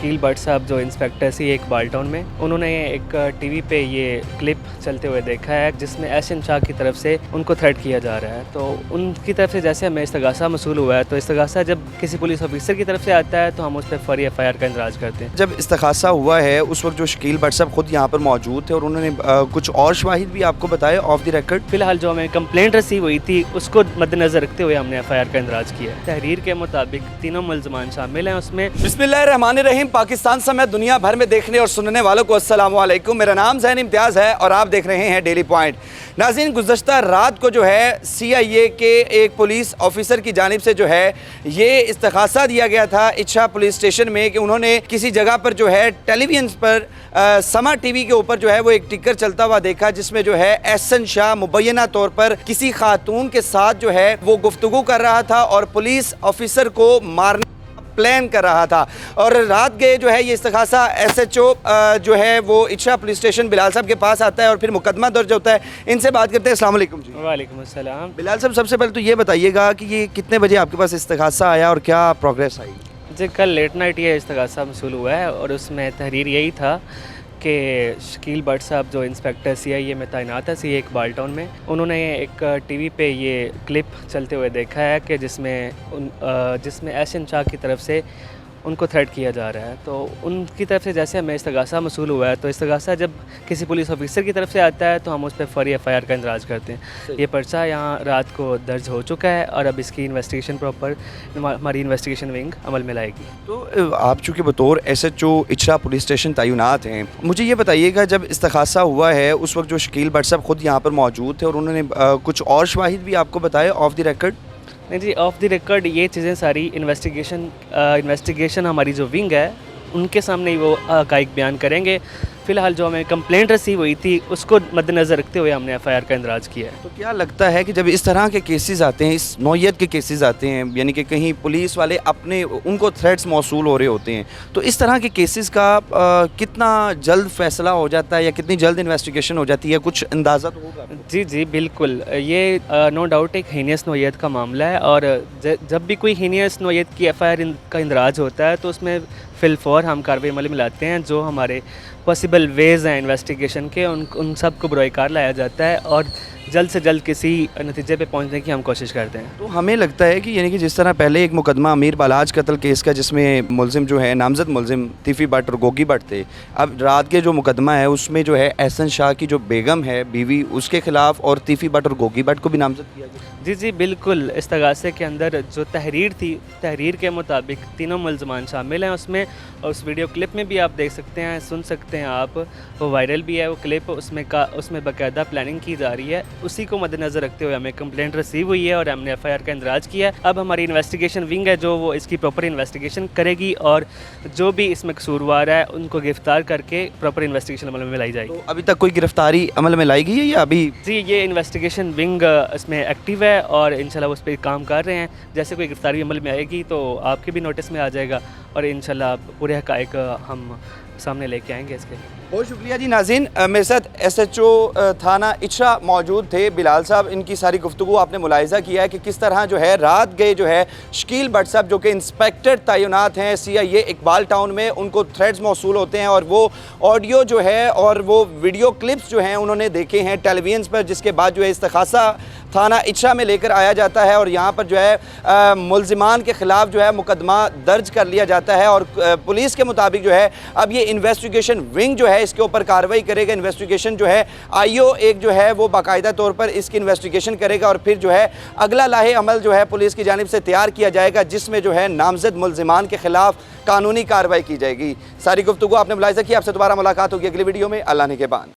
शकील भट्ट साहब जो इंस्पेक्टर सी इकबाल टाउन में, उन्होंने एक टीवी पे ये क्लिप चलते हुए देखा है जिसमें एहसन शाह की तरफ से उनको थ्रेट किया जा रहा है। तो उनकी तरफ से जैसे हमें इस्तगासा मसूल हुआ है, तो इस्तगासा जब किसी पुलिस ऑफिसर की तरफ से आता है तो हम उस पर फौरी FIR का इंदराज करते हैं। जब इस्तगासा हुआ है उस वक्त जो शकील भट्ट साहब खुद यहाँ पर मौजूद थे और उन्होंने कुछ और शवाहिद भी आपको बताया ऑफ द रिकॉर्ड? फिलहाल जो हमें कंप्लेंट रिसीव हुई थी उसको मद्देनजर रखते हुए हमने FIR का इंदराज किया है। तहरीर के मुताबिक तीनों मुल्ज़मान शामिल हैं उसमें। बिस्मिल्लाहिर्रहमानिर्रहीम। पाकिस्तान समेत दुनिया भर में देखने और सुनने वालों को अस्सलाम वालेकुम। मेरा नाम ज़ैन इम्तियाज़ है और आप देख रहे हैं डेली पॉइंट। नाज़रीन, गुज़श्ता रात को जो है CIA के एक पुलिस ऑफिसर की जानिब से जो है ये इस्तग़ासा दिया गया था इच्छा पुलिस स्टेशन में कि उन्होंने किसी जगह पर जो है टेलीविजन पर समा TV के ऊपर जो है वो एक टिकर चलता हुआ देखा जिसमें जो है एहसन शाह मुबैना तौर पर किसी खातून के साथ जो है वो गुफ्तगू कर रहा था और पुलिस ऑफिसर को मारने प्लान कर रहा था। और रात गए जो है ये इस्तग़ासा SHO जो है वो इच्छा पुलिस स्टेशन बिलाल साहब के पास आता है और फिर मुकदमा दर्ज होता है। इनसे बात करते हैं। अस्सलाम वालेकुम जी। वालेकुम अस्सलाम। बिलाल साहब, सबसे पहले तो ये बताइएगा कि ये कितने बजे आपके पास इस्तग़ासा आया और क्या प्रोग्रेस आई? जी, कल लेट नाइट ये इस्तगासा मसूल हुआ है और उसमें तहरीर यही था कि शकील भट्ट साहब जो इंस्पेक्टर CIA में तैनात है सी इकबाल टाउन में, उन्होंने एक टीवी पे ये क्लिप चलते हुए देखा है कि जिसमें एहसन शाह की तरफ से उनको थ्रेट किया जा रहा है। तो उनकी तरफ से जैसे हमें इस्तगासा मसूल हुआ है, तो इस्तगासा जब किसी पुलिस ऑफिसर की तरफ से आता है तो हम उस पर फौरी FIR का इंदराज करते हैं। ये पर्चा यहाँ रात को दर्ज हो चुका है और अब इसकी इन्वेस्टिगेशन प्रॉपर हमारी इन्वेस्टिगेशन विंग अमल में लाएगी। तो आप चूँकि बतौर SHO इच्छा पुलिस स्टेशन तैनात हैं, मुझे ये बताइएगा जब इस्तग़ासा हुआ है उस वक्त जो शकील भट्ट साहब खुद यहाँ पर मौजूद थे और उन्होंने कुछ और शवाहिद भी आपको बताया ऑफ द रिकॉर्ड? नहीं जी, ऑफ द रिकॉर्ड ये चीज़ें सारी इन्वेस्टिगेशन हमारी जो विंग है उनके सामने ही वो हक़ाइक़ बयान करेंगे। फ़िलहाल जो हमें कंप्लेंट रिसीव हुई थी उसको मद्देनज़र रखते हुए हमने FIR का इंदराज किया है। तो क्या लगता है कि जब इस तरह के केसेस आते हैं, इस नौइयत के केसेस आते हैं, यानी कि कहीं पुलिस वाले अपने उनको थ्रेट्स मौसूल हो रहे होते हैं, तो इस तरह के केसेस का कितना जल्द फैसला हो जाता है या कितनी जल्द इन्वेस्टिगेशन हो जाती है, कुछ अंदाज़ा तो होगा? जी जी बिल्कुल, ये नो डाउट एक हीनियस नौइयत का मामला है और जब भी कोई हीनियस नौइयत की FIR का इंदराज होता है तो उसमें फिलफौर हम कार्रवाई अमल में लाते हैं। जो हमारे पॉसिबल वेज़ हैं इन्वेस्टिगेशन के उन सब को बरोएकार लाया जाता है और जल्द से जल्द किसी नतीजे पे पहुंचने की हम कोशिश करते हैं। तो हमें लगता है कि यानी कि जिस तरह पहले एक मुकदमा अमीर बालाज कत्ल केस का जिसमें मुलजिम जो है नामजद मुलजिम तीफ़ी भट्ट और गोगी भट्ट थे, अब रात के जो मुकदमा है उसमें जो है एहसन शाह की जो बेगम है बीवी उसके ख़िलाफ़ और तीफ़ी भट्ट और गोगी भट्ट को भी नामजद किया गया। जी जी बिल्कुल, इस्तगासे के अंदर जो तहरीर थी, तहरीर के मुताबिक तीनों मुल्ज़मान शामिल हैं उसमें और उस वीडियो क्लिप में भी आप देख सकते हैं, सुन सकते हैं आप, वो वायरल भी है वो क्लिप, उसमें बाकायदा प्लानिंग की जा रही है। उसी को मद्देनज़र रखते हुए हमें कंप्लेंट रिसीव हुई है और हमने FIR का इंदराज किया है। अब हमारी इन्वेस्टिगेशन विंग है जो वो इसकी प्रॉपर इन्वेस्टिगेशन करेगी और जो भी इसमें कसूरवार है उनको गिरफ्तार करके प्रॉपर इन्वेस्टिगेशन अमल में लाई जाएगी। तो अभी तक कोई गिरफ्तारी अमल में लाई गई है या अभी? जी, ये इन्वेस्टिगेशन विंग इसमें एक्टिव है और इंशाल्लाह उस पर काम कर रहे हैं। जैसे कोई गिरफ्तारी अमल में आएगी तो आपके भी नोटिस में आ जाएगा और इंशाल्लाह पूरे हक़ाइक़ हम सामने लेके आएंगे इसके। बहुत शुक्रिया जी। नाज़रीन, मेरे साथ SHO थाना इच्छा मौजूद थे बिलाल साहब। इनकी सारी गुफ्तगू आपने मुलाहिज़ा किया है कि किस तरह जो है रात गए जो है शकील भट्ट साहब जो कि इंस्पेक्टर तैनात हैं CIA इकबाल टाउन में, उनको थ्रेड्स मौसूल होते हैं और वो ऑडियो जो है और वो वीडियो क्लिप्स जो हैं उन्होंने देखे हैं टेलीविजन पर, जिसके बाद जो है इस्तग़ासा थाना इच्छा में लेकर आया जाता है और यहाँ पर जो है मुल्ज़िमान के ख़िलाफ़ जो है मुकदमा दर्ज कर लिया जाता है और पुलिस के मुताबिक जो है अब ये इन्वेस्टिगेशन विंग जो है इसके ऊपर कार्रवाई करेगा। इन्वेस्टिगेशन जो है IO एक जो है वो बाकायदा तौर पर इसकी इन्वेस्टिगेशन करेगा और फिर जो है अगला लाहे अमल जो है पुलिस की जानिब से तैयार किया जाएगा जिसमें जो है नामजद मुल्ज़िमान के ख़िलाफ़ कानूनी कार्रवाई की जाएगी। सारी गुफ्तगू आपने मुलाहिज़ा की। आपसे दोबारा मुलाकात होगी अगली वीडियो में। अल्लाह ने के बाद।